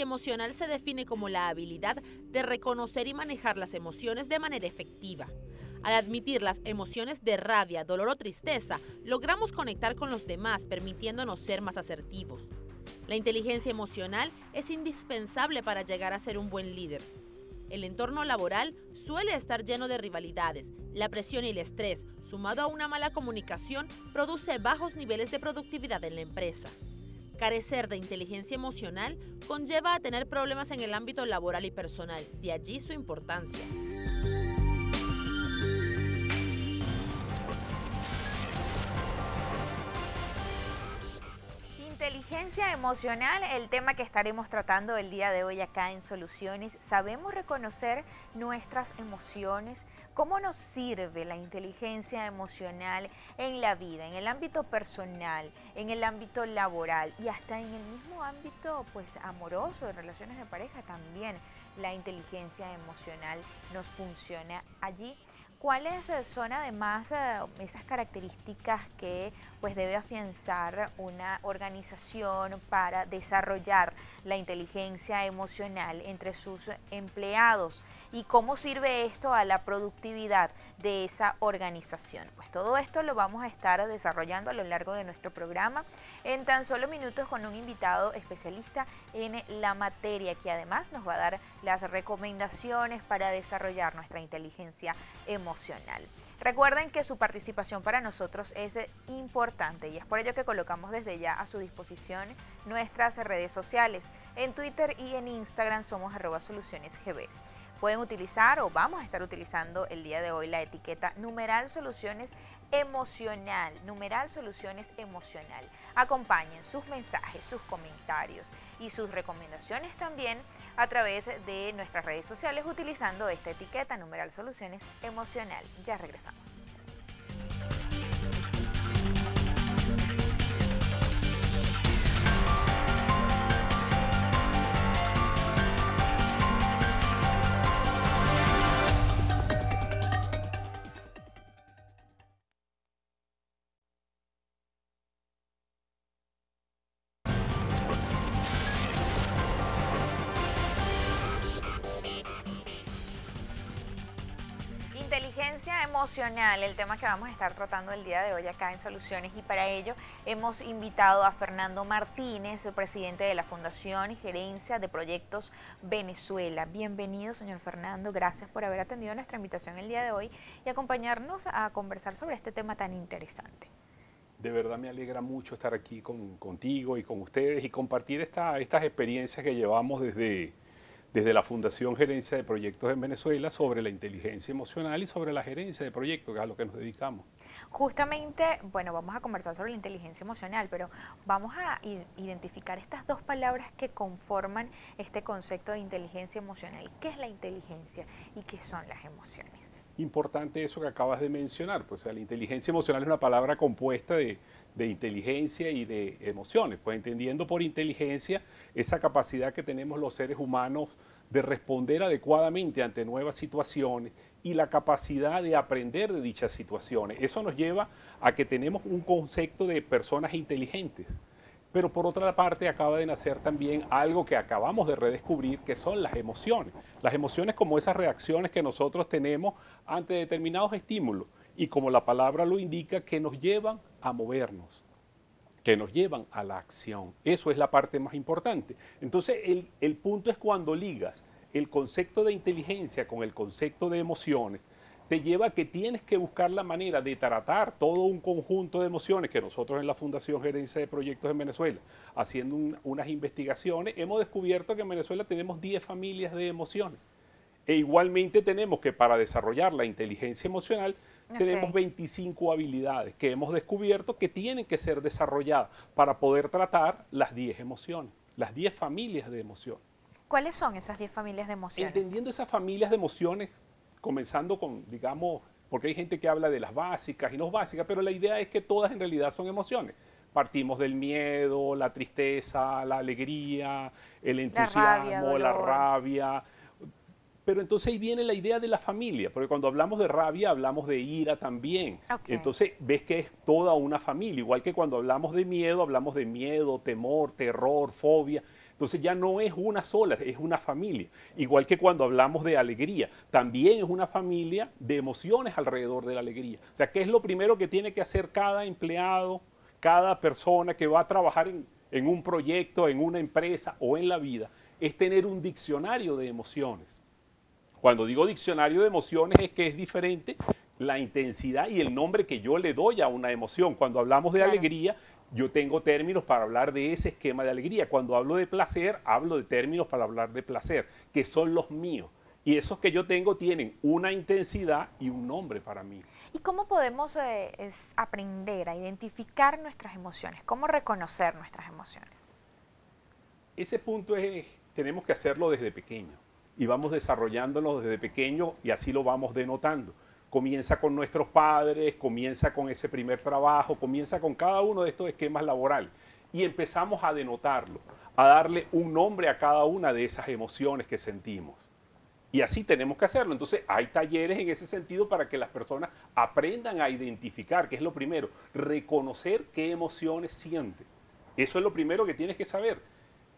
inteligencia emocional se define como la habilidad de reconocer y manejar las emociones de manera efectiva. Al admitir las emociones de rabia, dolor o tristeza, logramos conectar con los demás, permitiéndonos ser más asertivos. La inteligencia emocional es indispensable para llegar a ser un buen líder. El entorno laboral suele estar lleno de rivalidades. La presión y el estrés, sumado a una mala comunicación, produce bajos niveles de productividad en la empresa. Carecer de inteligencia emocional conlleva a tener problemas en el ámbito laboral y personal, de allí su importancia. Inteligencia emocional, el tema que estaremos tratando el día de hoy acá en Soluciones. ¿Sabemos reconocer nuestras emociones? ¿Cómo nos sirve la inteligencia emocional en la vida, en el ámbito personal, en el ámbito laboral y hasta en el mismo ámbito amoroso, de relaciones de pareja también? La inteligencia emocional nos funciona allí. ¿Cuáles son además esas características que debe afianzar una organización para desarrollar la inteligencia emocional entre sus empleados? ¿Y cómo sirve esto a la productividad de esa organización? Pues todo esto lo vamos a estar desarrollando a lo largo de nuestro programa en tan solo minutos con un invitado especialista en la materia que además nos va a dar las recomendaciones para desarrollar nuestra inteligencia emocional. Recuerden que su participación para nosotros es importante y es por ello que colocamos desde ya a su disposición nuestras redes sociales. En Twitter y en Instagram somos @solucionesgb. Pueden utilizar o vamos a estar utilizando el día de hoy la etiqueta numeral soluciones emocional, numeral soluciones emocional. Acompañen sus mensajes, sus comentarios y sus recomendaciones también a través de nuestras redes sociales utilizando esta etiqueta numeral soluciones emocional. Ya regresamos. Inteligencia emocional, el tema que vamos a estar tratando el día de hoy acá en Soluciones, y para ello hemos invitado a Fernando Martínez, el presidente de la Fundación y Gerencia de Proyectos Venezuela. Bienvenido, señor Fernando, gracias por haber atendido nuestra invitación el día de hoy y acompañarnos a conversar sobre este tema tan interesante. De verdad me alegra mucho estar aquí contigo y con ustedes y compartir estas experiencias que llevamos desde la Fundación Gerencia de Proyectos en Venezuela sobre la inteligencia emocional y sobre la gerencia de proyectos, que es a lo que nos dedicamos. Justamente, bueno, vamos a conversar sobre la inteligencia emocional, pero vamos a identificar estas dos palabras que conforman este concepto de inteligencia emocional. ¿Qué es la inteligencia y qué son las emociones? Importante eso que acabas de mencionar, pues la inteligencia emocional es una palabra compuesta de inteligencia y de emociones, pues entendiendo por inteligencia esa capacidad que tenemos los seres humanos de responder adecuadamente ante nuevas situaciones y la capacidad de aprender de dichas situaciones. Eso nos lleva a que tenemos un concepto de personas inteligentes. Pero por otra parte acaba de nacer también algo que acabamos de redescubrir, que son las emociones. Las emociones como esas reacciones que nosotros tenemos ante determinados estímulos y como la palabra lo indica, que nos llevan a movernos, que nos llevan a la acción. Eso es la parte más importante. Entonces el punto es cuando ligas el concepto de inteligencia con el concepto de emociones, te lleva a que tienes que buscar la manera de tratar todo un conjunto de emociones que nosotros en la Fundación Gerencia de Proyectos en Venezuela, haciendo unas investigaciones, hemos descubierto que en Venezuela tenemos 10 familias de emociones. E igualmente tenemos que para desarrollar la inteligencia emocional, tenemos 25 habilidades que hemos descubierto que tienen que ser desarrolladas para poder tratar las 10 emociones, las 10 familias de emociones. ¿Cuáles son esas 10 familias de emociones? Entendiendo esas familias de emociones, comenzando con, digamos, porque hay gente que habla de las básicas y no básicas, pero la idea es que todas en realidad son emociones. Partimos del miedo, la tristeza, la alegría, el entusiasmo, la rabia. Pero entonces ahí viene la idea de la familia, porque cuando hablamos de rabia hablamos de ira también. Entonces ves que es toda una familia, igual que cuando hablamos de miedo, temor, terror, fobia. Entonces ya no es una sola, es una familia. Igual que cuando hablamos de alegría, también es una familia de emociones alrededor de la alegría. O sea, ¿qué es lo primero que tiene que hacer cada empleado, cada persona que va a trabajar en un proyecto, en una empresa o en la vida? Es tener un diccionario de emociones. Cuando digo diccionario de emociones es que es diferente la intensidad y el nombre que yo le doy a una emoción. Cuando hablamos de alegría, yo tengo términos para hablar de ese esquema de alegría. Cuando hablo de placer, hablo de términos para hablar de placer, que son los míos. Y esos que yo tengo tienen una intensidad y un nombre para mí. ¿Y cómo podemos aprender a identificar nuestras emociones? ¿Cómo reconocer nuestras emociones? Ese punto es, tenemos que hacerlo desde pequeño. Y vamos desarrollándonos desde pequeño y así lo vamos denotando. Comienza con nuestros padres, comienza con ese primer trabajo, comienza con cada uno de estos esquemas laborales y empezamos a denotarlo, a darle un nombre a cada una de esas emociones que sentimos. Y así tenemos que hacerlo. Entonces hay talleres en ese sentido para que las personas aprendan a identificar, que es lo primero, reconocer qué emociones sienten. Eso es lo primero que tienes que saber.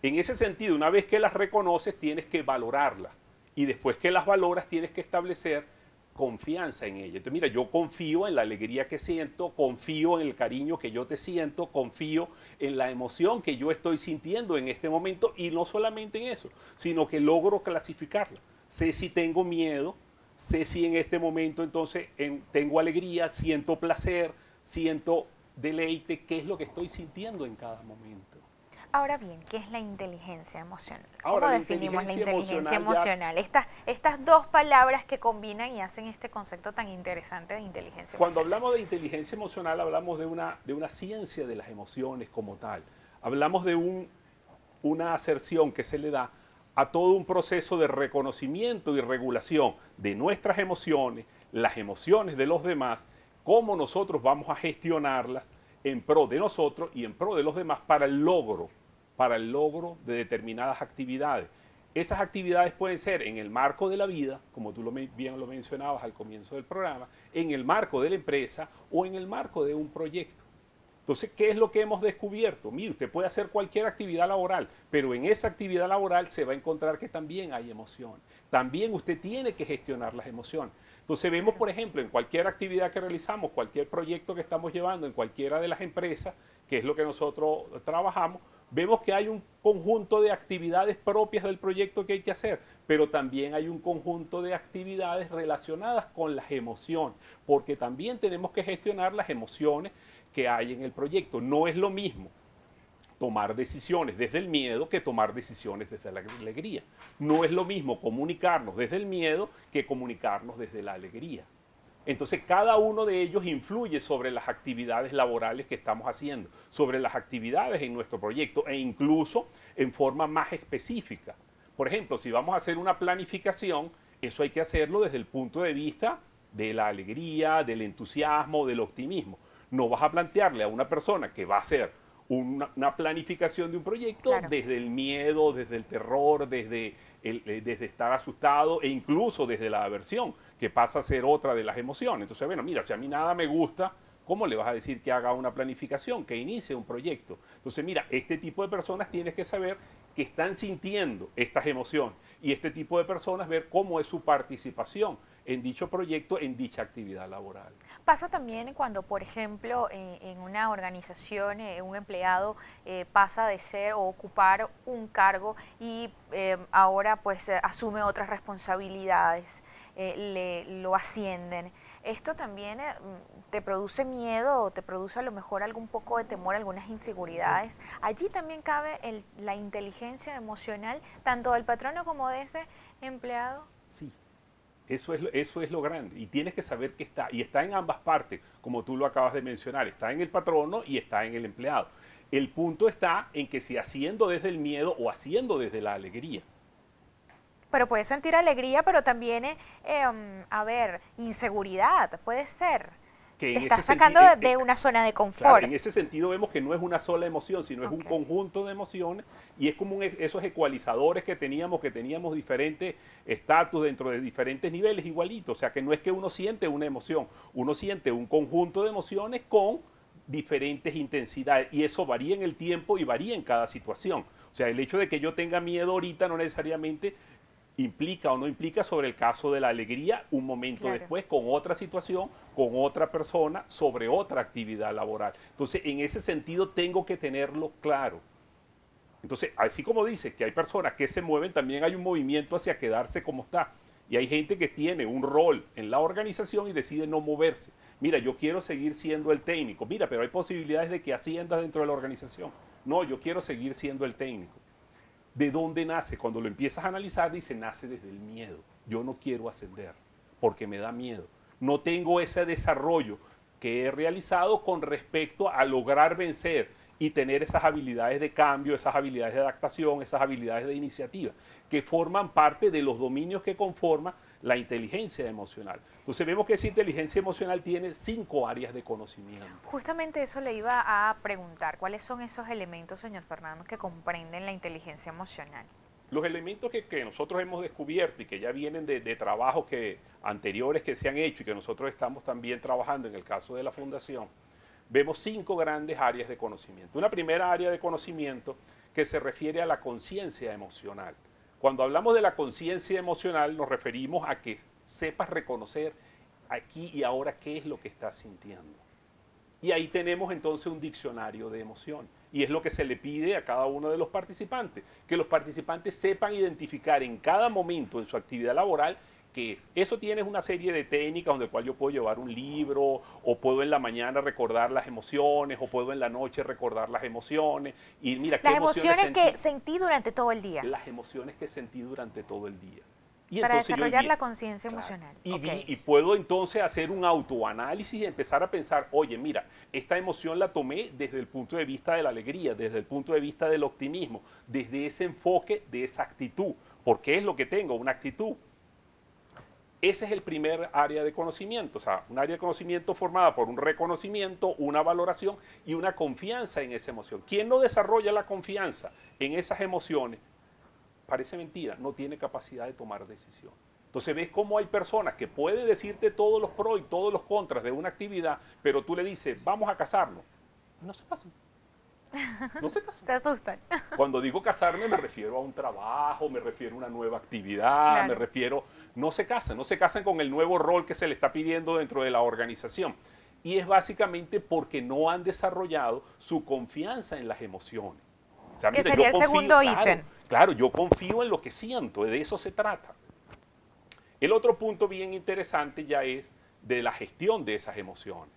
En ese sentido, una vez que las reconoces, tienes que valorarlas. Y después que las valoras, tienes que establecer confianza en ella. Entonces, mira, yo confío en la alegría que siento, confío en el cariño que yo te siento, confío en la emoción que yo estoy sintiendo en este momento y no solamente en eso, sino que logro clasificarla. Sé si tengo miedo, sé si en este momento entonces tengo alegría, siento placer, siento deleite, qué es lo que estoy sintiendo en cada momento. Ahora bien, ¿qué es la inteligencia emocional? Ahora, ¿Cómo definimos la inteligencia emocional? Estas dos palabras que combinan y hacen este concepto tan interesante de inteligencia Cuando emocional. hablamos de inteligencia emocional, hablamos de una ciencia de las emociones como tal. Hablamos de una aserción que se le da a todo un proceso de reconocimiento y regulación de nuestras emociones, las emociones de los demás, cómo nosotros vamos a gestionarlas en pro de nosotros y en pro de los demás para el logro de determinadas actividades. Esas actividades pueden ser en el marco de la vida, como tú bien lo mencionabas al comienzo del programa, en el marco de la empresa o en el marco de un proyecto. Entonces, ¿qué es lo que hemos descubierto? Mire, usted puede hacer cualquier actividad laboral, pero en esa actividad laboral se va a encontrar que también hay emociones. También usted tiene que gestionar las emociones. Entonces vemos, por ejemplo, en cualquier actividad que realizamos, cualquier proyecto que estamos llevando en cualquiera de las empresas, que es lo que nosotros trabajamos, vemos que hay un conjunto de actividades propias del proyecto que hay que hacer, pero también hay un conjunto de actividades relacionadas con las emociones, porque también tenemos que gestionar las emociones que hay en el proyecto. No es lo mismo tomar decisiones desde el miedo que tomar decisiones desde la alegría. No es lo mismo comunicarnos desde el miedo que comunicarnos desde la alegría. Entonces, cada uno de ellos influye sobre las actividades laborales que estamos haciendo, sobre las actividades en nuestro proyecto e incluso en forma más específica. Por ejemplo, si vamos a hacer una planificación, eso hay que hacerlo desde el punto de vista de la alegría, del entusiasmo, del optimismo. No vas a plantearle a una persona que va a hacer una planificación de un proyecto desde el miedo, desde el terror, desde estar asustado e incluso desde la aversión, que pasa a ser otra de las emociones. Entonces, bueno, mira, si a mí nada me gusta, ¿cómo le vas a decir que haga una planificación, que inicie un proyecto? Entonces, mira, este tipo de personas tienes que saber que están sintiendo estas emociones y este tipo de personas ver cómo es su participación en dicho proyecto, en dicha actividad laboral. Pasa también cuando, por ejemplo, en una organización, un empleado pasa de ser o ocupar un cargo y ahora pues asume otras responsabilidades, lo ascienden. ¿Esto también te produce miedo o te produce a lo mejor algún poco de temor, algunas inseguridades? Allí también cabe la inteligencia emocional, tanto del patrono como de ese empleado. Sí. Eso es lo grande y tienes que saber que está, y está en ambas partes, como tú lo acabas de mencionar, está en el patrono y está en el empleado. El punto está en que si haciendo desde el miedo o haciendo desde la alegría. Pero puedes sentir alegría, pero también, inseguridad, puede ser. Te estás sacando de una zona de confort. Claro, en ese sentido vemos que no es una sola emoción, sino es un conjunto de emociones y es como esos ecualizadores que teníamos diferentes estatus dentro de diferentes niveles igualitos. O sea, que no es que uno siente una emoción, uno siente un conjunto de emociones con diferentes intensidades y eso varía en el tiempo y varía en cada situación. O sea, el hecho de que yo tenga miedo ahorita no necesariamente implica o no implica sobre el caso de la alegría un momento después con otra situación, con otra persona, sobre otra actividad laboral. Entonces, en ese sentido tengo que tenerlo claro. Entonces, así como dice que hay personas que se mueven, también hay un movimiento hacia quedarse como está. Y hay gente que tiene un rol en la organización y decide no moverse. Mira, yo quiero seguir siendo el técnico. Mira, pero hay posibilidades de que asciendas dentro de la organización. No, yo quiero seguir siendo el técnico. ¿De dónde nace? Cuando lo empiezas a analizar, dice, nace desde el miedo. Yo no quiero ascender porque me da miedo. No tengo ese desarrollo que he realizado con respecto a lograr vencer y tener esas habilidades de cambio, esas habilidades de adaptación, esas habilidades de iniciativa, que forman parte de los dominios que conforman la inteligencia emocional. Entonces vemos que esa inteligencia emocional tiene 5 áreas de conocimiento. Justamente eso le iba a preguntar, ¿cuáles son esos elementos, señor Fernando, que comprenden la inteligencia emocional? Los elementos que nosotros hemos descubierto y que ya vienen de trabajos anteriores que se han hecho y que nosotros estamos también trabajando en el caso de la Fundación, vemos 5 grandes áreas de conocimiento. Una primera área de conocimiento que se refiere a la conciencia emocional. Cuando hablamos de la conciencia emocional nos referimos a que sepas reconocer aquí y ahora qué es lo que estás sintiendo. Y ahí tenemos entonces un diccionario de emociones. Y es lo que se le pide a cada uno de los participantes, que los participantes sepan identificar en cada momento en su actividad laboral qué es. Eso tiene una serie de técnicas donde cual yo puedo llevar un libro, o puedo en la mañana recordar las emociones, o puedo en la noche recordar las emociones. Y mira, las emociones que sentí durante todo el día. Las emociones que sentí durante todo el día. Y para desarrollar la conciencia emocional. Y puedo entonces hacer un autoanálisis y empezar a pensar, oye, mira, esta emoción la tomé desde el punto de vista de la alegría, desde el punto de vista del optimismo, desde ese enfoque, de esa actitud. ¿Por qué es lo que tengo? Una actitud. Ese es el primer área de conocimiento, o sea, un área de conocimiento formada por un reconocimiento, una valoración y una confianza en esa emoción. ¿Quién no desarrolla la confianza en esas emociones? Parece mentira, no tiene capacidad de tomar decisión. Entonces ves cómo hay personas que pueden decirte todos los pros y todos los contras de una actividad, pero tú le dices, vamos a casarnos. No se casan. No se casan. Se asustan. Cuando digo casarme me refiero a un trabajo, me refiero a una nueva actividad, me refiero... No se casan con el nuevo rol que se le está pidiendo dentro de la organización. Y es básicamente porque no han desarrollado su confianza en las emociones. O sea, que sería el segundo ítem. Claro, yo confío en lo que siento, de eso se trata. El otro punto bien interesante ya es de la gestión de esas emociones.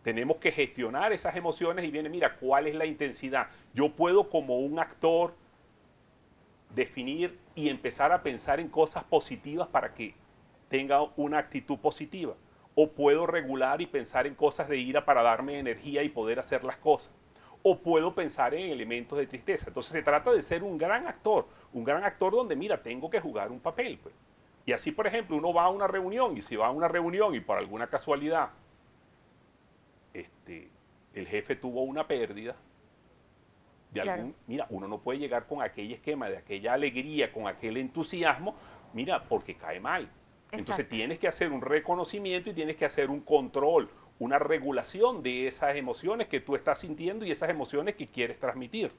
Tenemos que gestionar esas emociones y viene, mira, ¿cuál es la intensidad? Yo puedo como un actor definir y empezar a pensar en cosas positivas para que tenga una actitud positiva. O puedo regular y pensar en cosas de ira para darme energía y poder hacer las cosas. O puedo pensar en elementos de tristeza. Entonces se trata de ser un gran actor donde, mira, tengo que jugar un papel. Pues. Y así, por ejemplo, uno va a una reunión y si va a una reunión y por alguna casualidad el jefe tuvo una pérdida, mira, uno no puede llegar con aquel esquema de aquella alegría, con aquel entusiasmo, mira, porque cae mal. Exacto. Entonces tienes que hacer un reconocimiento y tienes que hacer un control, una regulación de esas emociones que tú estás sintiendo y esas emociones que quieres transmitir.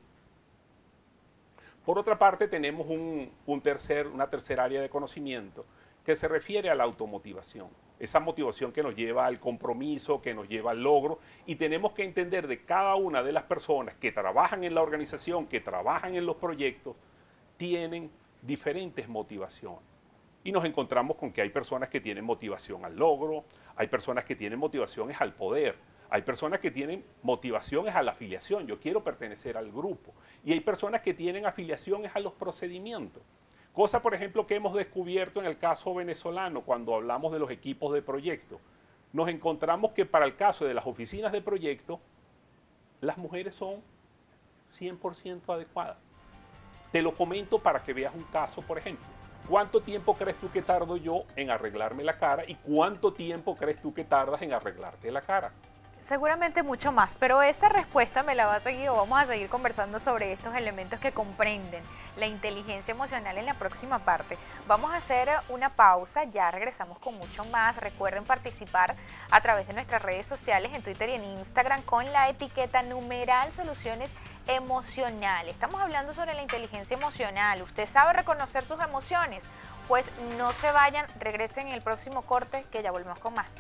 Por otra parte, tenemos una tercera área de conocimiento que se refiere a la automotivación. Esa motivación que nos lleva al compromiso, que nos lleva al logro, y tenemos que entender de cada una de las personas que trabajan en la organización, que trabajan en los proyectos, tienen diferentes motivaciones. Y nos encontramos con que hay personas que tienen motivación al logro, hay personas que tienen motivaciones al poder, hay personas que tienen motivaciones a la afiliación, yo quiero pertenecer al grupo, y hay personas que tienen afiliaciones a los procedimientos. Cosa, por ejemplo, que hemos descubierto en el caso venezolano cuando hablamos de los equipos de proyecto. Nos encontramos que para el caso de las oficinas de proyecto, las mujeres son 100% adecuadas. Te lo comento para que veas un caso, por ejemplo. ¿Cuánto tiempo crees tú que tardo yo en arreglarme la cara y cuánto tiempo crees tú que tardas en arreglarte la cara? Seguramente mucho más, pero esa respuesta me la va a seguir o vamos a seguir conversando sobre estos elementos que comprenden la inteligencia emocional en la próxima parte. Vamos a hacer una pausa, ya regresamos con mucho más. Recuerden participar a través de nuestras redes sociales en Twitter y en Instagram con la etiqueta numeral soluciones emocional. Estamos hablando sobre la inteligencia emocional. ¿Usted sabe reconocer sus emociones? Pues no se vayan, regresen en el próximo corte que ya volvemos con más.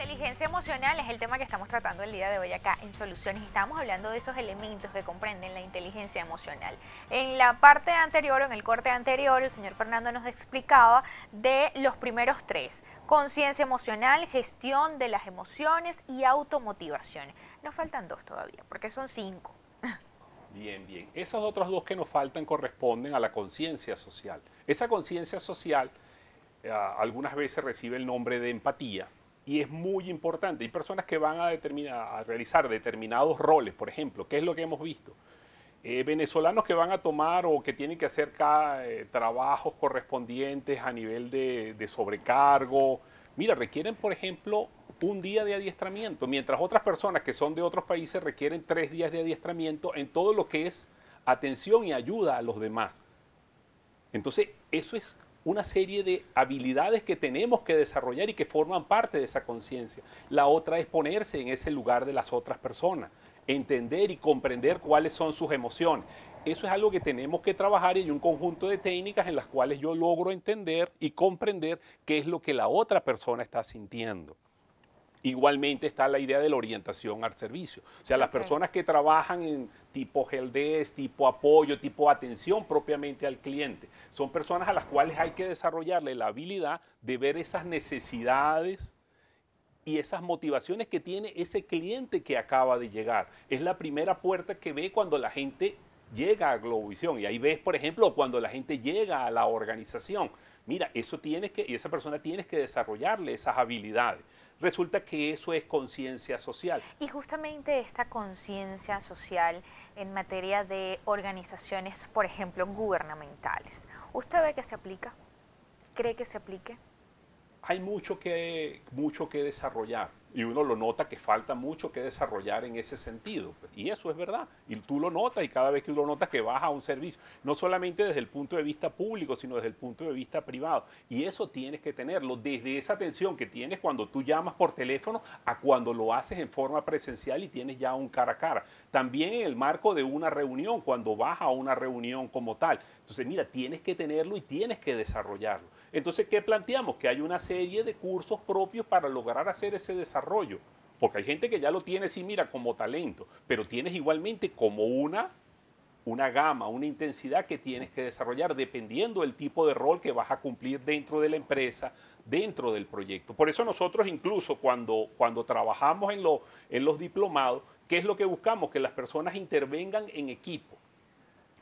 Inteligencia emocional es el tema que estamos tratando el día de hoy acá en Soluciones. Estamos hablando de esos elementos que comprenden la inteligencia emocional. En la parte anterior, o en el corte anterior, el señor Fernando nos explicaba de los primeros tres: conciencia emocional, gestión de las emociones y automotivación. Nos faltan dos todavía, porque son 5. Bien, bien. Esos otros dos que nos faltan corresponden a la conciencia social. Esa conciencia social algunas veces recibe el nombre de empatía. Y es muy importante. Hay personas que van a realizar determinados roles, por ejemplo. ¿Qué es lo que hemos visto? Venezolanos que van a tomar o que tienen que hacer trabajos correspondientes a nivel de sobrecargo. Mira, requieren, por ejemplo, un día de adiestramiento, mientras otras personas que son de otros países requieren 3 días de adiestramiento en todo lo que es atención y ayuda a los demás. Entonces, eso es una serie de habilidades que tenemos que desarrollar y que forman parte de esa conciencia. La otra es ponerse en ese lugar de las otras personas, entender y comprender cuáles son sus emociones. Eso es algo que tenemos que trabajar y hay un conjunto de técnicas en las cuales yo logro entender y comprender qué es lo que la otra persona está sintiendo. Igualmente está la idea de la orientación al servicio. O sea, las personas que trabajan en tipo helpdesk, tipo apoyo, tipo atención propiamente al cliente, son personas a las cuales hay que desarrollarle la habilidad de ver esas necesidades y esas motivaciones que tiene ese cliente que acaba de llegar. Es la primera puerta que ve cuando la gente llega a Globovisión. Y ahí ves, por ejemplo, cuando la gente llega a la organización. Mira, esa persona tienes que desarrollarle esas habilidades. Resulta que eso es conciencia social. Y justamente esta conciencia social en materia de organizaciones, por ejemplo, gubernamentales, ¿usted ve que se aplica? ¿Cree que se aplique? Hay mucho que desarrollar y uno lo nota que falta mucho que desarrollar en ese sentido. Y eso es verdad. Y tú lo notas y cada vez que tú lo notas que vas a un servicio, no solamente desde el punto de vista público, sino desde el punto de vista privado. Y eso tienes que tenerlo desde esa atención que tienes cuando tú llamas por teléfono a cuando lo haces en forma presencial y tienes ya un cara a cara. También en el marco de una reunión, cuando vas a una reunión como tal. Entonces, mira, tienes que tenerlo y tienes que desarrollarlo. Entonces, ¿qué planteamos? Que hay una serie de cursos propios para lograr hacer ese desarrollo. Porque hay gente que ya lo tiene, sí, mira, como talento, pero tienes igualmente como una gama, una intensidad que tienes que desarrollar dependiendo del tipo de rol que vas a cumplir dentro de la empresa, dentro del proyecto. Por eso nosotros incluso cuando trabajamos en los diplomados, ¿qué es lo que buscamos? Que las personas intervengan en equipo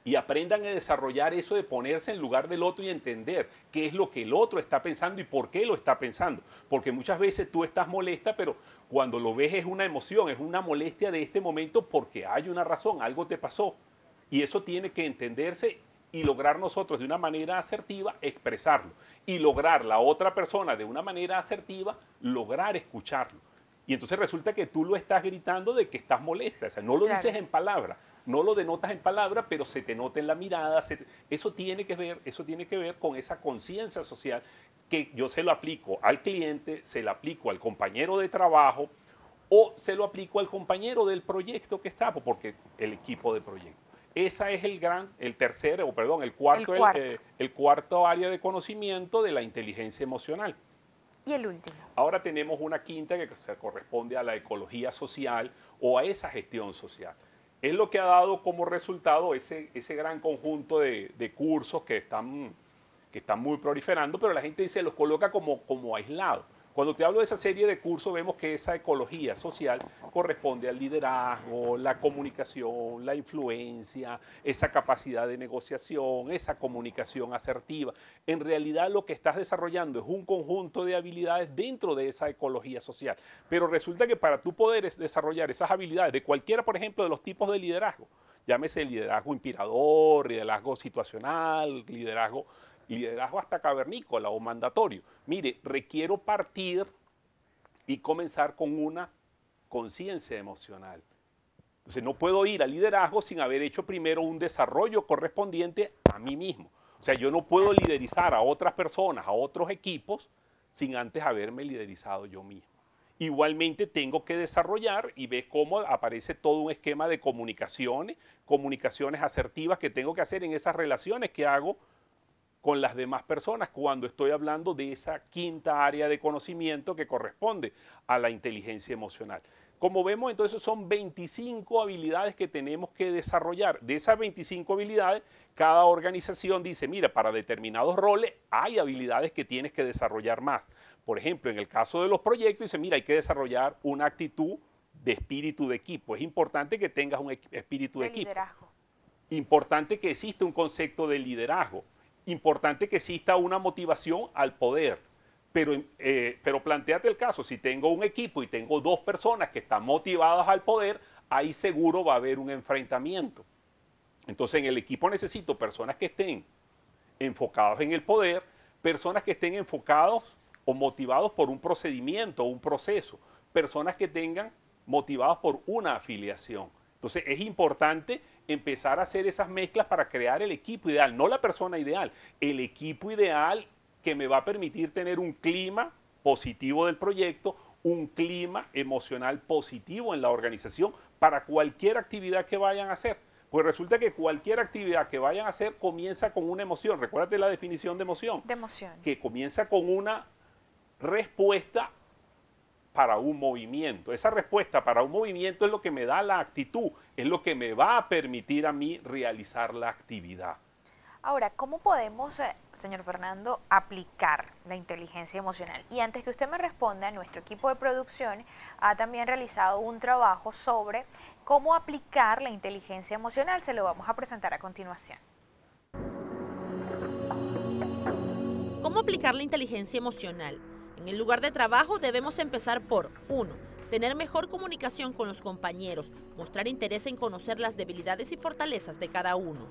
y aprendan a desarrollar eso de ponerse en lugar del otro y entender qué es lo que el otro está pensando y por qué lo está pensando. Porque muchas veces tú estás molesta, pero cuando lo ves es una emoción, es una molestia de este momento porque hay una razón, algo te pasó. Y eso tiene que entenderse y lograr nosotros de una manera asertiva expresarlo. Y lograr la otra persona de una manera asertiva, lograr escucharlo. Y entonces resulta que tú lo estás gritando de que estás molesta. O sea, no lo dices en palabras, no lo denotas en palabras, pero se te nota en la mirada. Eso tiene que ver con esa conciencia social que yo se lo aplico al cliente, se lo aplico al compañero de trabajo o se lo aplico al compañero del proyecto que está, porque el equipo de proyecto. Esa es el cuarto área de conocimiento de la inteligencia emocional. Y el último. Ahora tenemos una quinta que se corresponde a la ecología social o a esa gestión social. Es lo que ha dado como resultado ese gran conjunto de cursos que están muy proliferando, pero la gente se los coloca como aislados, Cuando te hablo de esa serie de cursos, vemos que esa ecología social corresponde al liderazgo, la comunicación, la influencia, esa capacidad de negociación, esa comunicación asertiva. En realidad lo que estás desarrollando es un conjunto de habilidades dentro de esa ecología social. Pero resulta que para tú poder desarrollar esas habilidades de cualquiera, por ejemplo, de los tipos de liderazgo, llámese liderazgo inspirador, liderazgo situacional, liderazgo hasta cavernícola o mandatorio. Mire, requiero partir y comenzar con una conciencia emocional. Entonces no puedo ir al liderazgo sin haber hecho primero un desarrollo correspondiente a mí mismo. O sea, yo no puedo liderizar a otras personas, a otros equipos, sin antes haberme liderizado yo mismo. Igualmente tengo que desarrollar y ves cómo aparece todo un esquema de comunicaciones asertivas que tengo que hacer en esas relaciones que hago con las demás personas cuando estoy hablando de esa quinta área de conocimiento que corresponde a la inteligencia emocional. Como vemos, entonces son 25 habilidades que tenemos que desarrollar. De esas 25 habilidades, cada organización dice, mira, para determinados roles hay habilidades que tienes que desarrollar más. Por ejemplo, en el caso de los proyectos, dice, mira, hay que desarrollar una actitud de espíritu de equipo. Es importante que tengas un espíritu de equipo. Liderazgo. Importante que exista un concepto de liderazgo. Importante que exista una motivación al poder, pero plantéate el caso, si tengo un equipo y tengo 2 personas que están motivadas al poder, ahí seguro va a haber un enfrentamiento. Entonces en el equipo necesito personas que estén enfocados en el poder, personas que estén enfocados o motivados por un procedimiento o un proceso, personas que tengan motivados por una afiliación. Entonces es importante empezar a hacer esas mezclas para crear el equipo ideal, no la persona ideal, el equipo ideal que me va a permitir tener un clima positivo del proyecto, un clima emocional positivo en la organización para cualquier actividad que vayan a hacer. Pues resulta que cualquier actividad que vayan a hacer comienza con una emoción. Recuérdate la definición de emoción. De emoción. Que comienza con una respuesta para un movimiento. Esa respuesta para un movimiento es lo que me da la actitud, es lo que me va a permitir a mí realizar la actividad. Ahora, ¿cómo podemos, señor Fernando, aplicar la inteligencia emocional? Y antes que usted me responda, nuestro equipo de producción ha también realizado un trabajo sobre cómo aplicar la inteligencia emocional. Se lo vamos a presentar a continuación. ¿Cómo aplicar la inteligencia emocional? En el lugar de trabajo debemos empezar por 1. Tener mejor comunicación con los compañeros, mostrar interés en conocer las debilidades y fortalezas de cada uno.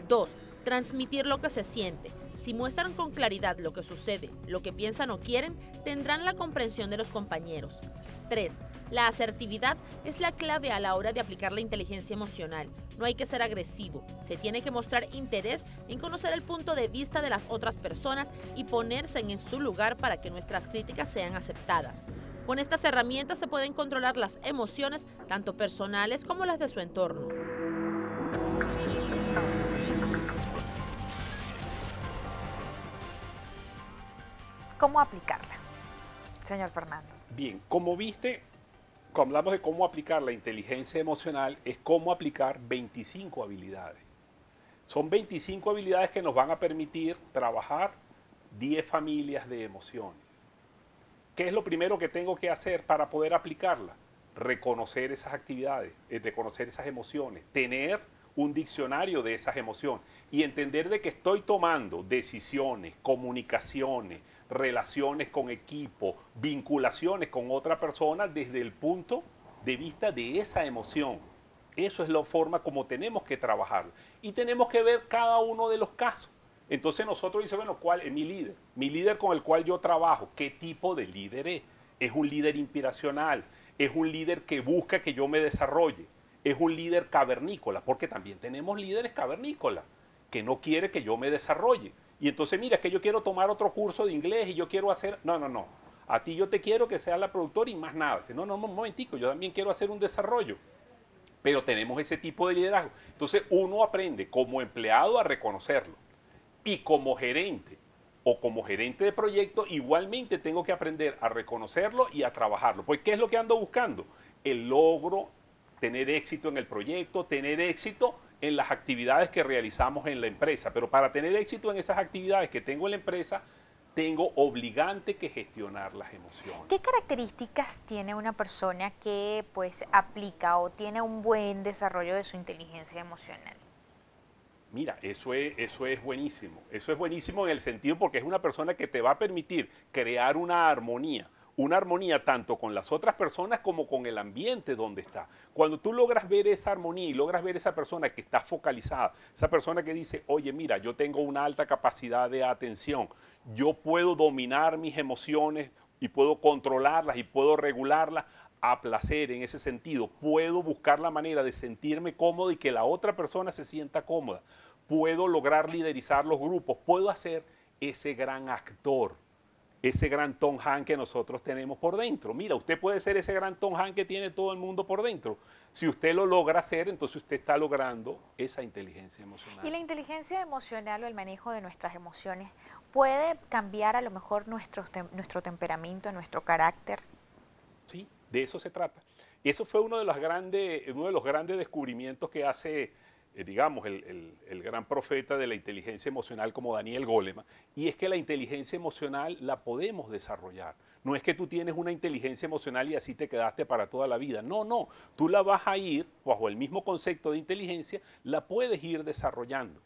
2. Transmitir lo que se siente. Si muestran con claridad lo que sucede, lo que piensan o quieren, tendrán la comprensión de los compañeros. 3. La asertividad es la clave a la hora de aplicar la inteligencia emocional. No hay que ser agresivo, se tiene que mostrar interés en conocer el punto de vista de las otras personas y ponerse en su lugar para que nuestras críticas sean aceptadas. Con estas herramientas se pueden controlar las emociones, tanto personales como las de su entorno. ¿Cómo aplicarla, señor Fernando? Bien, como viste, cuando hablamos de cómo aplicar la inteligencia emocional, es cómo aplicar 25 habilidades. Son 25 habilidades que nos van a permitir trabajar 10 familias de emociones. ¿Qué es lo primero que tengo que hacer para poder aplicarla? Reconocer esas actividades, reconocer esas emociones, tener un diccionario de esas emociones y entender de que estoy tomando decisiones, comunicaciones, relaciones con equipo, vinculaciones con otra persona desde el punto de vista de esa emoción. Eso es la forma como tenemos que trabajar. Y tenemos que ver cada uno de los casos. Entonces nosotros dice, bueno, ¿cuál es mi líder? Mi líder con el cual yo trabajo, ¿qué tipo de líder es? ¿Es un líder inspiracional? ¿Es un líder que busca que yo me desarrolle? ¿Es un líder cavernícola? Porque también tenemos líderes cavernícolas que no quiere que yo me desarrolle. Y entonces, mira, es que yo quiero tomar otro curso de inglés y yo quiero hacer... No. A ti yo te quiero que seas la productora y más nada. No, un momentico, yo también quiero hacer un desarrollo. Pero tenemos ese tipo de liderazgo. Entonces, uno aprende como empleado a reconocerlo. Y como gerente o como gerente de proyecto, igualmente tengo que aprender a reconocerlo y a trabajarlo. Pues, ¿qué es lo que ando buscando? El logro, tener éxito en el proyecto, tener éxito en las actividades que realizamos en la empresa. Pero para tener éxito en esas actividades que tengo en la empresa, tengo obligante que gestionar las emociones. ¿Qué características tiene una persona que pues aplica o tiene un buen desarrollo de su inteligencia emocional? Mira, eso es buenísimo. Eso es buenísimo en el sentido porque es una persona que te va a permitir crear una armonía. Una armonía tanto con las otras personas como con el ambiente donde está. Cuando tú logras ver esa armonía y logras ver esa persona que está focalizada, esa persona que dice, oye, mira, yo tengo una alta capacidad de atención, yo puedo dominar mis emociones y puedo controlarlas y puedo regularlas a placer en ese sentido. Puedo buscar la manera de sentirme cómodo y que la otra persona se sienta cómoda. Puedo lograr liderizar los grupos. Puedo hacer ese gran actor, ese gran Tom Hanks que nosotros tenemos por dentro. Mira, usted puede ser ese gran Tom Hanks que tiene todo el mundo por dentro. Si usted lo logra hacer, entonces usted está logrando esa inteligencia emocional. Y la inteligencia emocional o el manejo de nuestras emociones puede cambiar a lo mejor nuestro temperamento, nuestro carácter. Sí, de eso se trata. Eso fue uno de los grandes descubrimientos que hace, digamos, el gran profeta de la inteligencia emocional como Daniel Goleman, y es que la inteligencia emocional la podemos desarrollar. No es que tú tienes una inteligencia emocional y así te quedaste para toda la vida. No, no, tú la vas a ir, bajo el mismo concepto de inteligencia, la puedes ir desarrollando.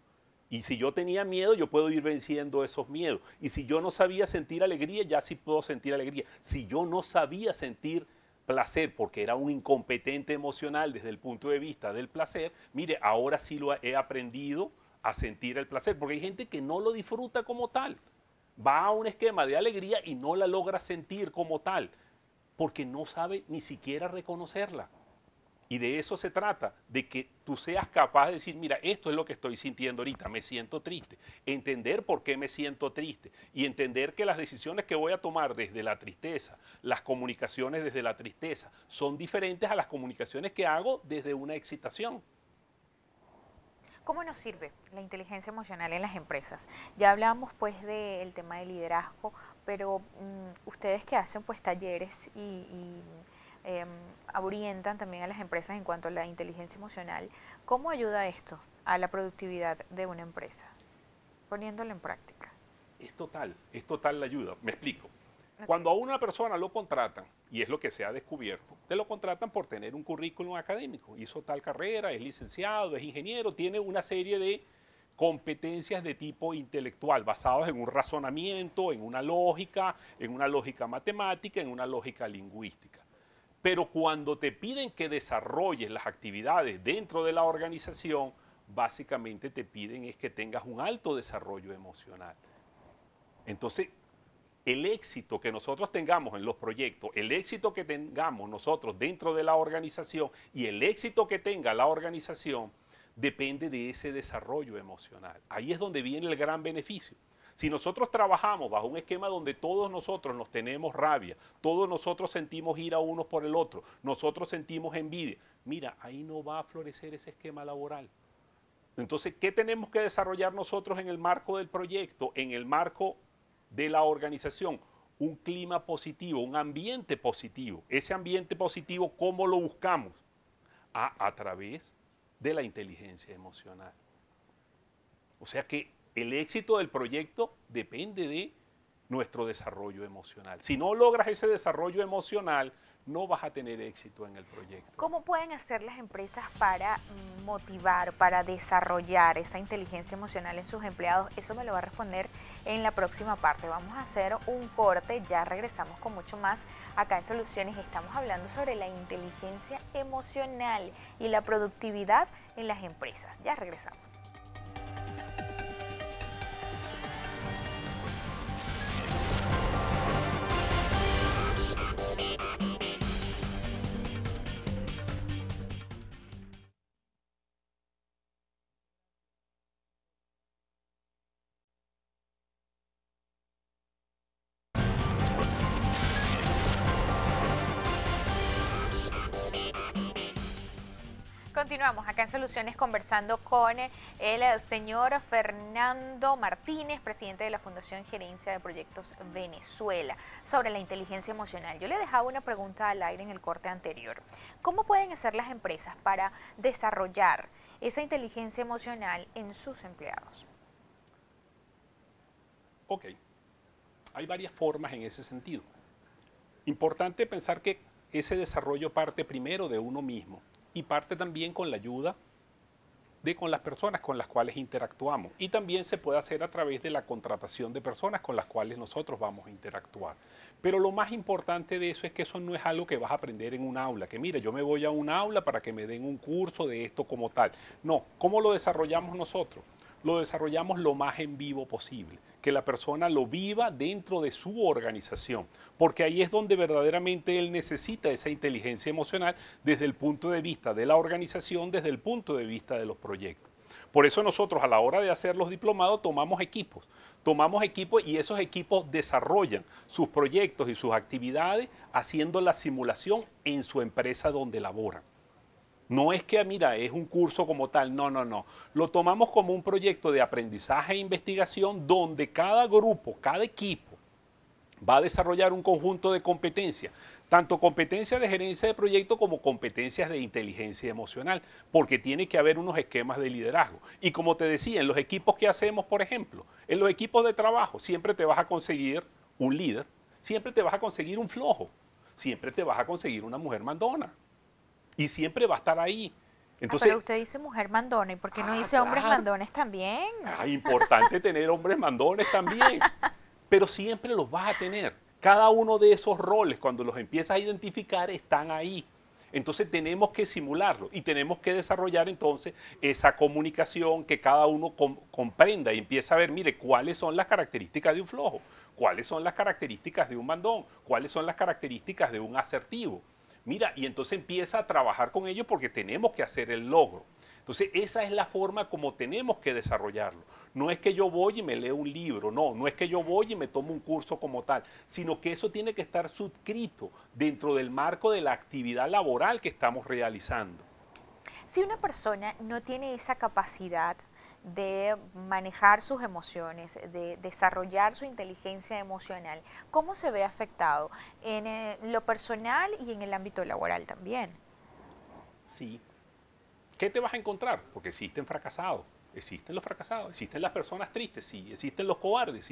Y si yo tenía miedo, yo puedo ir venciendo esos miedos. Y si yo no sabía sentir alegría, ya sí puedo sentir alegría. Si yo no sabía sentir placer porque era un incompetente emocional desde el punto de vista del placer, mire, ahora sí lo he aprendido a sentir el placer, porque hay gente que no lo disfruta como tal. Va a un esquema de alegría y no la logra sentir como tal, porque no sabe ni siquiera reconocerla. Y de eso se trata, de que tú seas capaz de decir, mira, esto es lo que estoy sintiendo ahorita, me siento triste. Entender por qué me siento triste y entender que las decisiones que voy a tomar desde la tristeza, las comunicaciones desde la tristeza, son diferentes a las comunicaciones que hago desde una excitación. ¿Cómo nos sirve la inteligencia emocional en las empresas? Ya hablamos pues del tema de liderazgo, pero ustedes que hacen pues talleres y orientan también a las empresas en cuanto a la inteligencia emocional, ¿cómo ayuda esto a la productividad de una empresa? Poniéndolo en práctica. Es total la ayuda. Me explico. Cuando a una persona lo contratan, y es lo que se ha descubierto, te lo contratan por tener un currículum académico. Hizo tal carrera, es licenciado, es ingeniero, tiene una serie de competencias de tipo intelectual basadas en un razonamiento, en una lógica matemática, en una lógica lingüística. Pero cuando te piden que desarrolles las actividades dentro de la organización, básicamente te piden es que tengas un alto desarrollo emocional. Entonces, el éxito que nosotros tengamos en los proyectos, el éxito que tengamos nosotros dentro de la organización y el éxito que tenga la organización, depende de ese desarrollo emocional. Ahí es donde viene el gran beneficio. Si nosotros trabajamos bajo un esquema donde todos nosotros nos tenemos rabia, todos nosotros sentimos ira unos por el otro, nosotros sentimos envidia, mira, ahí no va a florecer ese esquema laboral. Entonces, ¿qué tenemos que desarrollar nosotros en el marco del proyecto, en el marco de la organización? Un clima positivo, un ambiente positivo. Ese ambiente positivo, ¿cómo lo buscamos? A través de la inteligencia emocional. O sea que el éxito del proyecto depende de nuestro desarrollo emocional. Si no logras ese desarrollo emocional, no vas a tener éxito en el proyecto. ¿Cómo pueden hacer las empresas para motivar, para desarrollar esa inteligencia emocional en sus empleados? Eso me lo va a responder en la próxima parte. Vamos a hacer un corte, ya regresamos con mucho más. Acá en Soluciones estamos hablando sobre la inteligencia emocional y la productividad en las empresas. Ya regresamos. Continuamos acá en Soluciones conversando con el señor Fernando Martínez, presidente de la Fundación Gerencia de Proyectos Venezuela, sobre la inteligencia emocional. Yo le dejaba una pregunta al aire en el corte anterior. ¿Cómo pueden hacer las empresas para desarrollar esa inteligencia emocional en sus empleados? Ok. Hay varias formas en ese sentido. Importante pensar que ese desarrollo parte primero de uno mismo y parte también con la ayuda con las personas con las cuales interactuamos. Y también se puede hacer a través de la contratación de personas con las cuales nosotros vamos a interactuar. Pero lo más importante de eso es que eso no es algo que vas a aprender en un aula, que mire, yo me voy a un aula para que me den un curso de esto como tal. No, ¿cómo lo desarrollamos nosotros? Lo desarrollamos lo más en vivo posible, que la persona lo viva dentro de su organización, porque ahí es donde verdaderamente él necesita esa inteligencia emocional desde el punto de vista de la organización, desde el punto de vista de los proyectos. Por eso nosotros a la hora de hacer los diplomados tomamos equipos y esos equipos desarrollan sus proyectos y sus actividades haciendo la simulación en su empresa donde laboran. No es que, mira, es un curso como tal, no, no, no. Lo tomamos como un proyecto de aprendizaje e investigación donde cada grupo, cada equipo va a desarrollar un conjunto de competencias, tanto competencias de gerencia de proyecto como competencias de inteligencia emocional, porque tiene que haber unos esquemas de liderazgo. Y como te decía, en los equipos que hacemos, por ejemplo, en los equipos de trabajo, siempre te vas a conseguir un líder, siempre te vas a conseguir un flojo, siempre te vas a conseguir una mujer mandona. Y siempre va a estar ahí. Entonces, pero usted dice mujer mandona, ¿y por qué no dice hombres mandones también? Importante tener hombres mandones también, pero siempre los vas a tener. Cada uno de esos roles, cuando los empiezas a identificar, están ahí. Entonces tenemos que simularlo y tenemos que desarrollar entonces esa comunicación que cada uno comprenda y empieza a ver, mire, cuáles son las características de un flojo, cuáles son las características de un mandón, cuáles son las características de un asertivo. Mira, y entonces empieza a trabajar con ellos porque tenemos que hacer el logro. Entonces, esa es la forma como tenemos que desarrollarlo. No es que yo voy y me leo un libro, no es que yo voy y me tomo un curso como tal, sino que eso tiene que estar suscrito dentro del marco de la actividad laboral que estamos realizando. Si una persona no tiene esa capacidad de manejar sus emociones, de desarrollar su inteligencia emocional, ¿cómo se ve afectado en lo personal y en el ámbito laboral también? Sí. ¿Qué te vas a encontrar? Porque existen fracasados, existen las personas tristes, sí, existen los cobardes,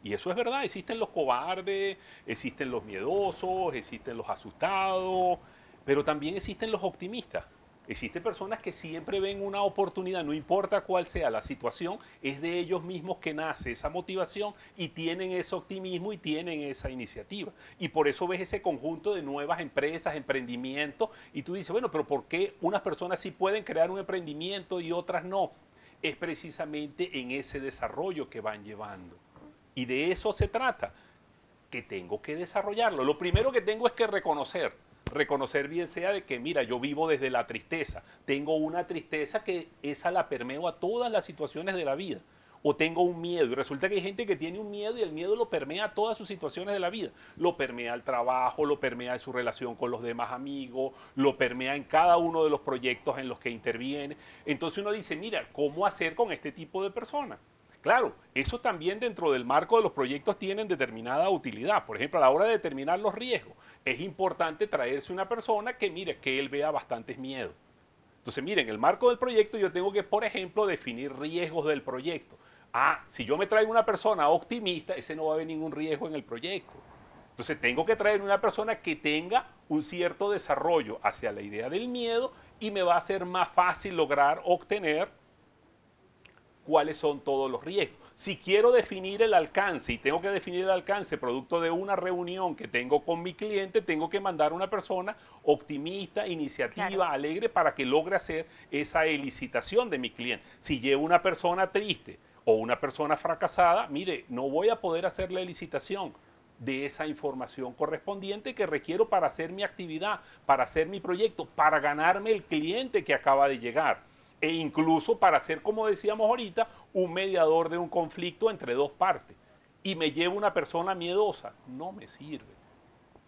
Y eso es verdad, existen los cobardes, existen los miedosos, existen los asustados, pero también existen los optimistas. Existen personas que siempre ven una oportunidad, no importa cuál sea la situación, es de ellos mismos que nace esa motivación y tienen ese optimismo y tienen esa iniciativa. Y por eso ves ese conjunto de nuevas empresas, emprendimientos, y tú dices, bueno, pero ¿por qué unas personas sí pueden crear un emprendimiento y otras no? Es precisamente en ese desarrollo que van llevando. Y de eso se trata, que tengo que desarrollarlo. Lo primero que tengo es que reconocer bien sea de que, mira, yo vivo desde la tristeza, tengo una tristeza que esa la permeo a todas las situaciones de la vida, o tengo un miedo, y resulta que hay gente que tiene un miedo y el miedo lo permea a todas sus situaciones de la vida, lo permea al trabajo, lo permea en su relación con los demás amigos, lo permea en cada uno de los proyectos en los que interviene. Entonces uno dice, mira, ¿cómo hacer con este tipo de personas? Claro, eso también dentro del marco de los proyectos tienen determinada utilidad. Por ejemplo, a la hora de determinar los riesgos, es importante traerse una persona que, mire, que él vea bastantes miedos. Entonces, mire, en el marco del proyecto yo tengo que, por ejemplo, definir riesgos del proyecto. Si yo me traigo una persona optimista, ese no va a haber ningún riesgo en el proyecto. Entonces, tengo que traer una persona que tenga un cierto desarrollo hacia la idea del miedo y me va a ser más fácil lograr obtener cuáles son todos los riesgos. Si quiero definir el alcance y tengo que definir el alcance producto de una reunión que tengo con mi cliente, tengo que mandar a una persona optimista, iniciativa, claro, alegre para que logre hacer esa elicitación de mi cliente. Si llevo una persona triste o una persona fracasada, mire, no voy a poder hacer la elicitación de esa información correspondiente que requiero para hacer mi actividad, para hacer mi proyecto, para ganarme el cliente que acaba de llegar. E incluso para ser, como decíamos ahorita, un mediador de un conflicto entre dos partes. Y me llevo una persona miedosa, no me sirve.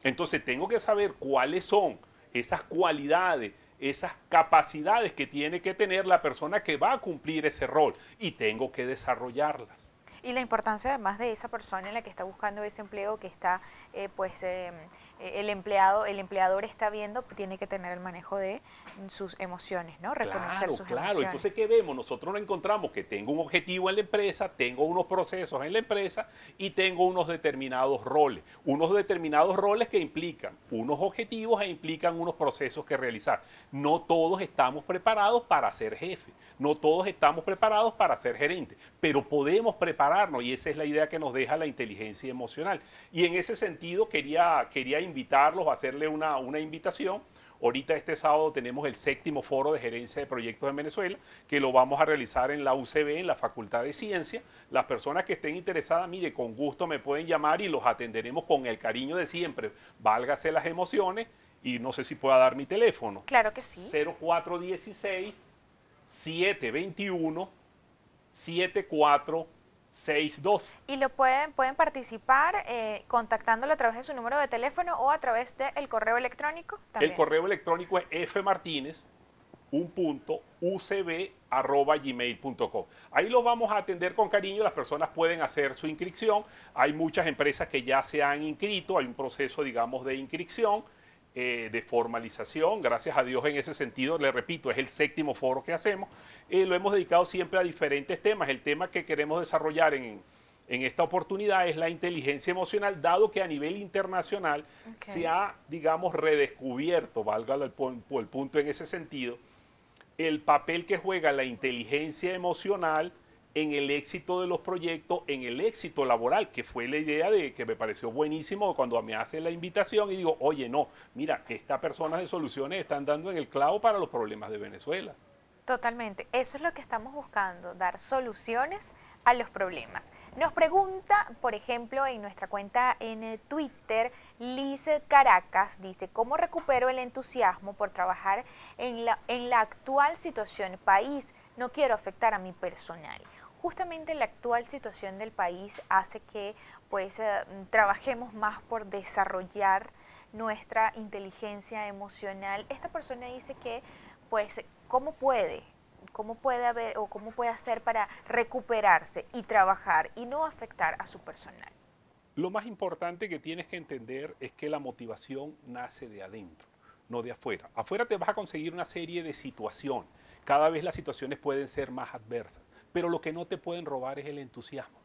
Entonces tengo que saber cuáles son esas cualidades, esas capacidades que tiene que tener la persona que va a cumplir ese rol y tengo que desarrollarlas. Y la importancia además de esa persona en la que está buscando ese empleo, que está el empleador está viendo, tiene que tener el manejo de sus emociones, ¿no? Reconocer sus emociones. Entonces, ¿qué vemos? Nosotros nos encontramos que tengo un objetivo en la empresa, tengo unos procesos en la empresa y tengo unos determinados roles. Unos determinados roles que implican unos objetivos e implican unos procesos que realizar. No todos estamos preparados para ser jefe, no todos estamos preparados para ser gerente, pero podemos prepararnos y esa es la idea que nos deja la inteligencia emocional. Y en ese sentido quería invitarlos, a hacerle una invitación. Ahorita este sábado tenemos el 7º Foro de Gerencia de Proyectos en Venezuela, que lo vamos a realizar en la UCB, en la Facultad de Ciencia. Las personas que estén interesadas, mire, con gusto me pueden llamar y los atenderemos con el cariño de siempre. Válgase las emociones y no sé si pueda dar mi teléfono. Claro que sí. 0416-721-7462. Y lo pueden participar contactándolo a través de su número de teléfono o a través del correo electrónico también. El correo electrónico es fmartinez.ucb@gmail.com. Ahí los vamos a atender con cariño, las personas pueden hacer su inscripción. Hay muchas empresas que ya se han inscrito, hay un proceso, digamos, de inscripción, de formalización, gracias a Dios en ese sentido, le repito, es el 7º foro que hacemos. Lo hemos dedicado siempre a diferentes temas. El tema que queremos desarrollar en esta oportunidad es la inteligencia emocional, dado que a nivel internacional se ha, digamos, redescubierto, valga el punto en ese sentido, el papel que juega la inteligencia emocional en el éxito de los proyectos, en el éxito laboral, que fue la idea de que me pareció buenísimo cuando me hacen la invitación y digo, oye, no, mira, estas personas de soluciones están dando en el clavo para los problemas de Venezuela. Totalmente, eso es lo que estamos buscando, dar soluciones a los problemas. Nos pregunta, por ejemplo, en nuestra cuenta en Twitter, Liz Caracas, dice, ¿cómo recupero el entusiasmo por trabajar en la actual situación país? No quiero afectar a mi personal. Justamente la actual situación del país hace que pues trabajemos más por desarrollar nuestra inteligencia emocional. Esta persona dice que pues cómo puede hacer para recuperarse y trabajar y no afectar a su personal. Lo más importante que tienes que entender es que la motivación nace de adentro, no de afuera. Afuera te vas a conseguir una serie de situaciones. Cada vez las situaciones pueden ser más adversas, pero lo que no te pueden robar es el entusiasmo.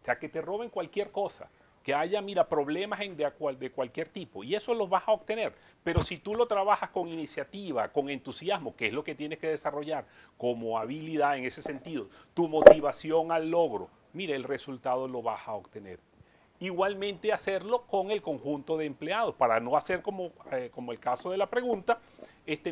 O sea, que te roben cualquier cosa, que haya, mira, problemas de cualquier tipo, y eso los vas a obtener. Pero si tú lo trabajas con iniciativa, con entusiasmo, que es lo que tienes que desarrollar como habilidad en ese sentido, tu motivación al logro, mira, el resultado lo vas a obtener. Igualmente hacerlo con el conjunto de empleados, para no hacer como el caso de la pregunta,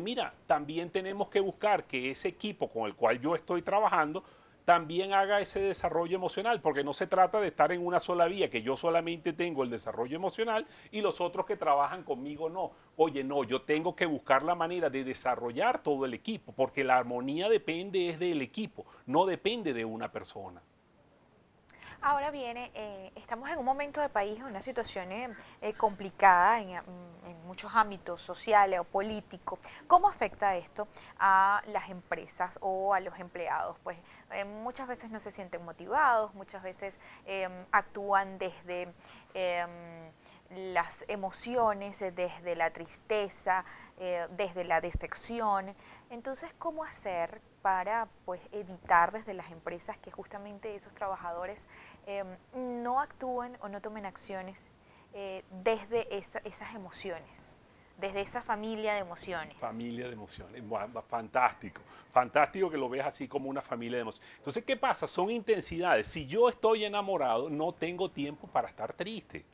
mira, también tenemos que buscar que ese equipo con el cual yo estoy trabajando también haga ese desarrollo emocional, porque no se trata de estar en una sola vía, que yo solamente tengo el desarrollo emocional y los otros que trabajan conmigo no. Oye, no, yo tengo que buscar la manera de desarrollar todo el equipo, porque la armonía depende del equipo, no depende de una persona. Ahora viene, estamos en un momento de país, en una situación complicada en muchos ámbitos sociales o políticos. ¿Cómo afecta esto a las empresas o a los empleados? Pues muchas veces no se sienten motivados, muchas veces actúan desde las emociones, desde la tristeza, desde la decepción. Entonces, ¿cómo hacer para pues evitar desde las empresas que justamente esos trabajadores no actúen o no tomen acciones desde esas emociones, desde esa familia de emociones? Familia de emociones, bueno, fantástico, fantástico que lo veas así como una familia de emociones. Entonces, ¿qué pasa? Son intensidades. Si yo estoy enamorado, no tengo tiempo para estar triste.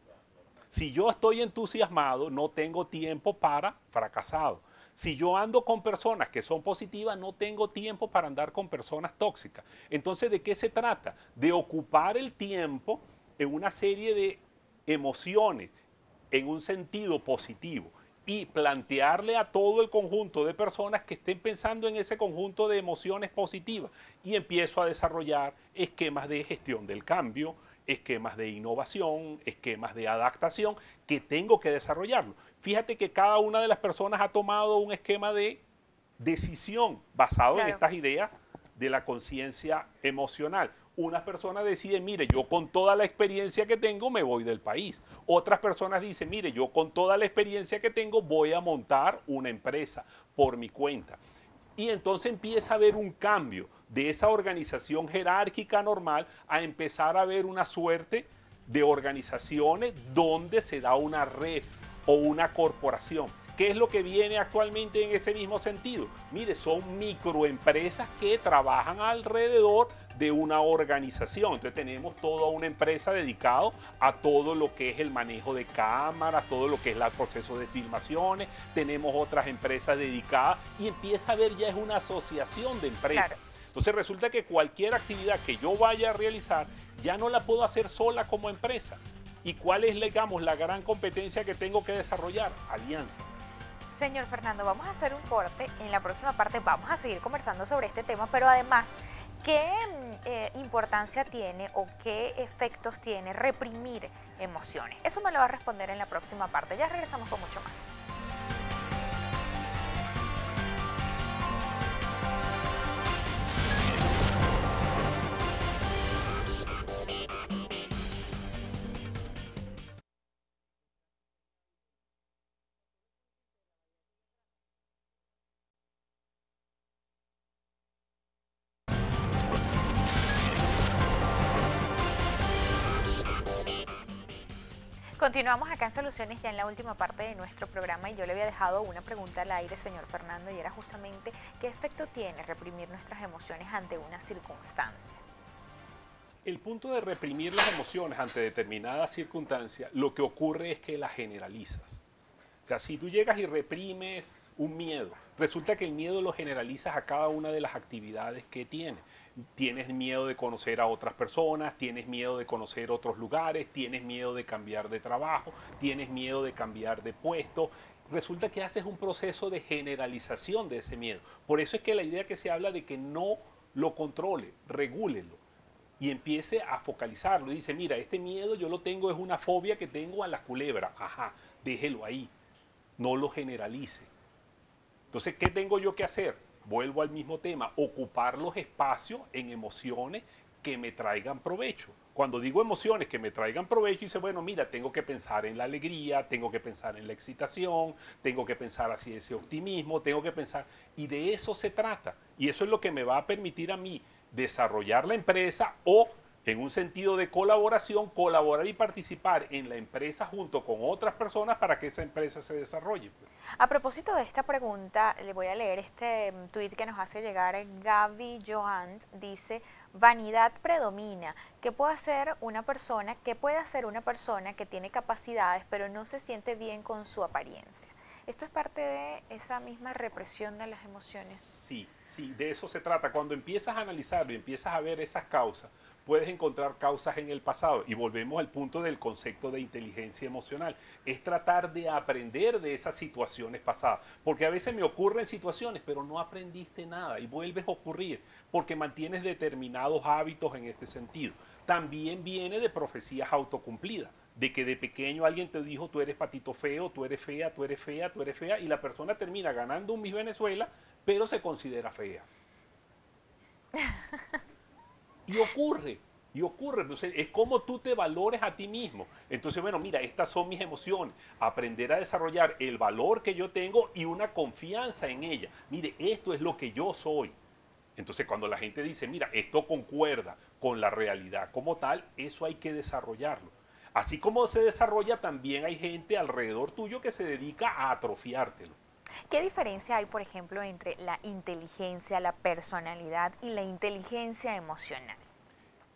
Si yo estoy entusiasmado, no tengo tiempo para fracasado. Si yo ando con personas que son positivas, no tengo tiempo para andar con personas tóxicas. Entonces, ¿de qué se trata? De ocupar el tiempo en una serie de emociones en un sentido positivo y plantearle a todo el conjunto de personas que estén pensando en ese conjunto de emociones positivas. Y empiezo a desarrollar esquemas de gestión del cambio, esquemas de innovación, esquemas de adaptación que tengo que desarrollarlo. Fíjate que cada una de las personas ha tomado un esquema de decisión basado en estas ideas de la conciencia emocional. Unas personas deciden, mire, yo con toda la experiencia que tengo me voy del país. Otras personas dicen, mire, yo con toda la experiencia que tengo voy a montar una empresa por mi cuenta. Y entonces empieza a haber un cambio de esa organización jerárquica normal a empezar a ver una suerte de organizaciones donde se da una red o una corporación. ¿Qué es lo que viene actualmente en ese mismo sentido? Mire, son microempresas que trabajan alrededor de una organización. Entonces tenemos toda una empresa dedicada a todo lo que es el manejo de cámaras, todo lo que es el proceso de filmaciones. Tenemos otras empresas dedicadas y empieza a haber ya es una asociación de empresas. Claro. Entonces resulta que cualquier actividad que yo vaya a realizar ya no la puedo hacer sola como empresa. ¿Y cuál es, digamos, la gran competencia que tengo que desarrollar? Alianzas. Señor Fernando, vamos a hacer un corte. En la próxima parte vamos a seguir conversando sobre este tema, pero además, ¿qué importancia tiene o qué efectos tiene reprimir emociones? Eso me lo va a responder en la próxima parte. Ya regresamos con mucho más. Continuamos acá en Soluciones ya en la última parte de nuestro programa y yo le había dejado una pregunta al aire, señor Fernando, y era justamente ¿qué efecto tiene reprimir nuestras emociones ante una circunstancia? El punto de reprimir las emociones ante determinada circunstancia, lo que ocurre es que las generalizas. O sea, si tú llegas y reprimes un miedo, resulta que el miedo lo generalizas a cada una de las actividades que tienes. Tienes miedo de conocer a otras personas, tienes miedo de conocer otros lugares, tienes miedo de cambiar de trabajo, tienes miedo de cambiar de puesto. Resulta que haces un proceso de generalización de ese miedo. Por eso es que la idea que se habla de que no lo controle, regúlelo y empiece a focalizarlo. Dice, mira, este miedo yo lo tengo, es una fobia que tengo a las culebras. Ajá, déjelo ahí, no lo generalice. Entonces, ¿qué tengo yo que hacer? Vuelvo al mismo tema, ocupar los espacios en emociones que me traigan provecho. Cuando digo emociones que me traigan provecho, dice, bueno, mira, tengo que pensar en la alegría, tengo que pensar en la excitación, tengo que pensar así ese optimismo, tengo que pensar, y de eso se trata. Y eso es lo que me va a permitir a mí desarrollar la empresa o, en un sentido de colaboración, colaborar y participar en la empresa junto con otras personas para que esa empresa se desarrolle. A propósito de esta pregunta, le voy a leer este tuit que nos hace llegar Gaby Joan. Dice, vanidad predomina. ¿Qué puede hacer una persona que tiene capacidades pero no se siente bien con su apariencia? ¿Esto es parte de esa misma represión de las emociones? Sí, sí, de eso se trata. Cuando empiezas a analizarlo y empiezas a ver esas causas, puedes encontrar causas en el pasado. Y volvemos al punto del concepto de inteligencia emocional. Es tratar de aprender de esas situaciones pasadas. Porque a veces me ocurren situaciones, pero no aprendiste nada y vuelves a ocurrir porque mantienes determinados hábitos en este sentido. También viene de profecías autocumplidas. De que de pequeño alguien te dijo, tú eres patito feo, tú eres fea, tú eres fea, tú eres fea, y la persona termina ganando un Miss Venezuela, pero se considera fea. Y ocurre. Entonces, es como tú te valores a ti mismo. Entonces, bueno, mira, estas son mis emociones. Aprender a desarrollar el valor que yo tengo y una confianza en ella. Mire, esto es lo que yo soy. Entonces, cuando la gente dice, mira, esto concuerda con la realidad como tal, eso hay que desarrollarlo. Así como se desarrolla, también hay gente alrededor tuyo que se dedica a atrofiártelo. ¿Qué diferencia hay, por ejemplo, entre la inteligencia, la personalidad y la inteligencia emocional?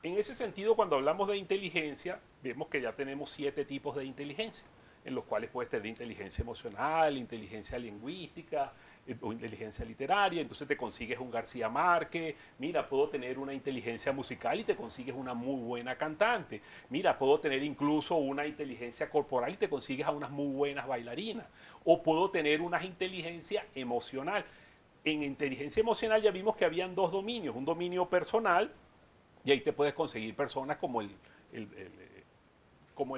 En ese sentido, cuando hablamos de inteligencia, vemos que ya tenemos 7 tipos de inteligencia, en los cuales puedes tener inteligencia emocional, inteligencia lingüística, o inteligencia literaria. Entonces te consigues un García Márquez. Mira, puedo tener una inteligencia musical y te consigues una muy buena cantante. Mira, puedo tener incluso una inteligencia corporal y te consigues a unas muy buenas bailarinas. O puedo tener una inteligencia emocional. En inteligencia emocional ya vimos que habían 2 dominios, un dominio personal, y ahí te puedes conseguir personas como el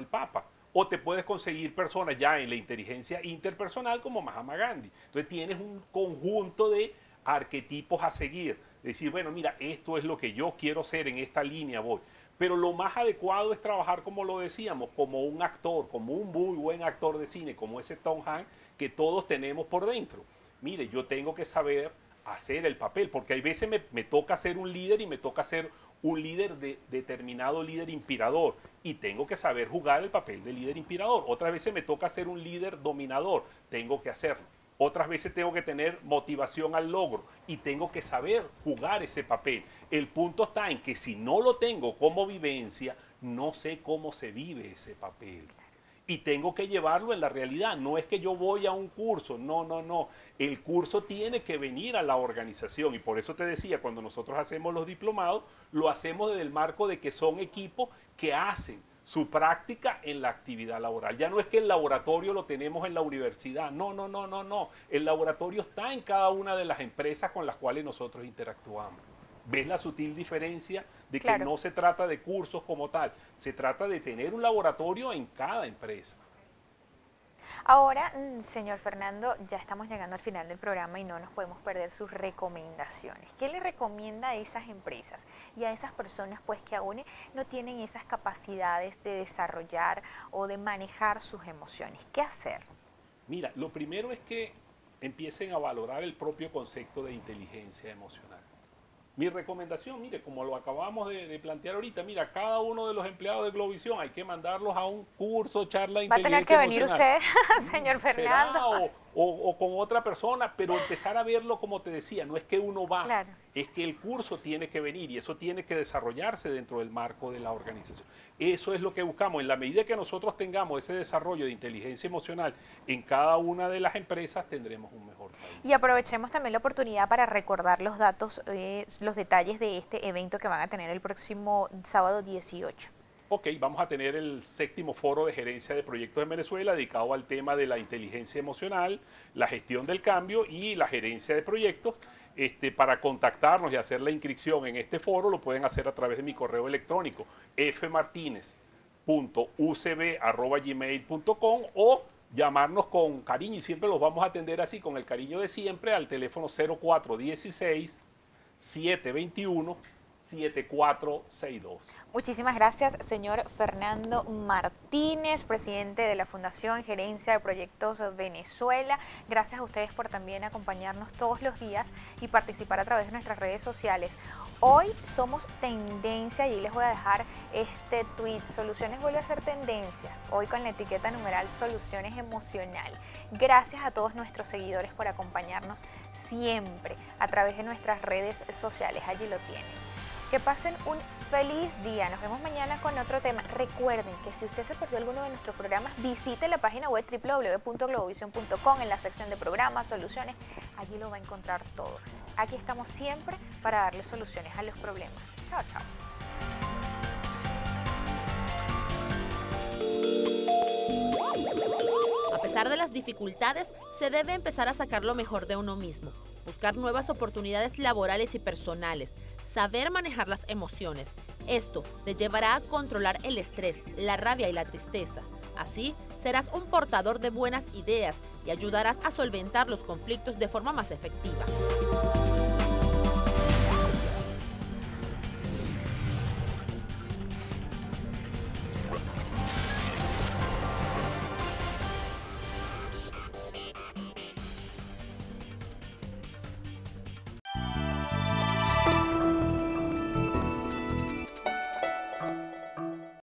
Papa. O te puedes conseguir personas ya en la inteligencia interpersonal como Mahatma Gandhi. Entonces tienes un conjunto de arquetipos a seguir, Decir, bueno, mira, esto es lo que yo quiero ser, en esta línea voy. Pero lo más adecuado es trabajar, como lo decíamos, como un actor, como un muy buen actor de cine, como ese Tom Hanks que todos tenemos por dentro. Mire, yo tengo que saber hacer el papel, porque hay veces me toca ser un líder y me toca ser un líder determinado líder inspirador, y tengo que saber jugar el papel de líder inspirador. Otras veces me toca ser un líder dominador, tengo que hacerlo. Otras veces tengo que tener motivación al logro y tengo que saber jugar ese papel. El punto está en que si no lo tengo como vivencia, no sé cómo se vive ese papel. Y tengo que llevarlo en la realidad. No es que yo voy a un curso, no. El curso tiene que venir a la organización, y por eso te decía, cuando nosotros hacemos los diplomados, lo hacemos desde el marco de que son equipos que hacen su práctica en la actividad laboral. Ya no es que el laboratorio lo tenemos en la universidad, no. El laboratorio está en cada una de las empresas con las cuales nosotros interactuamos. ¿Ves la sutil diferencia de que no se trata de cursos como tal? Se trata de tener un laboratorio en cada empresa. Ahora, señor Fernando, ya estamos llegando al final del programa y no nos podemos perder sus recomendaciones. ¿Qué le recomienda a esas empresas y a esas personas pues que aún no tienen esas capacidades de desarrollar o de manejar sus emociones? ¿Qué hacer? Mira, lo primero es que empiecen a valorar el propio concepto de inteligencia emocional. Mi recomendación, mire, como lo acabamos de plantear ahorita, mira, cada uno de los empleados de Globovisión hay que mandarlos a un curso, charla de inteligencia emocional. Va a tener que venir usted, señor Fernando. O con otra persona, pero empezar a verlo como te decía, no es que uno va, es que el curso tiene que venir y eso tiene que desarrollarse dentro del marco de la organización. Eso es lo que buscamos. En la medida que nosotros tengamos ese desarrollo de inteligencia emocional en cada una de las empresas, tendremos un mejor país. Y aprovechemos también la oportunidad para recordar los datos, los detalles de este evento que van a tener el próximo sábado 18. Ok, vamos a tener el 7º Foro de Gerencia de Proyectos en Venezuela dedicado al tema de la inteligencia emocional, la gestión del cambio y la gerencia de proyectos. Para contactarnos y hacer la inscripción en este foro lo pueden hacer a través de mi correo electrónico fmartinez.ucb@gmail.com o llamarnos con cariño, y siempre los vamos a atender así, con el cariño de siempre, al teléfono 0416-721-7462. Muchísimas gracias, señor Fernando Martínez, presidente de la Fundación Gerencia de Proyectos Venezuela. Gracias a ustedes por también acompañarnos todos los días y participar a través de nuestras redes sociales. Hoy somos tendencia y les voy a dejar este tweet: Soluciones vuelve a ser tendencia, hoy con la etiqueta numeral Soluciones Emocional. Gracias a todos nuestros seguidores por acompañarnos siempre a través de nuestras redes sociales, allí lo tienen. Que pasen un feliz día, nos vemos mañana con otro tema. Recuerden que si usted se perdió alguno de nuestros programas, visite la página web www.globovision.com en la sección de programas, soluciones, allí lo va a encontrar todo. Aquí estamos siempre para darle soluciones a los problemas. Chao, chao. A pesar de las dificultades, se debe empezar a sacar lo mejor de uno mismo, buscar nuevas oportunidades laborales y personales, saber manejar las emociones. Esto te llevará a controlar el estrés, la rabia y la tristeza. Así, serás un portador de buenas ideas y ayudarás a solventar los conflictos de forma más efectiva.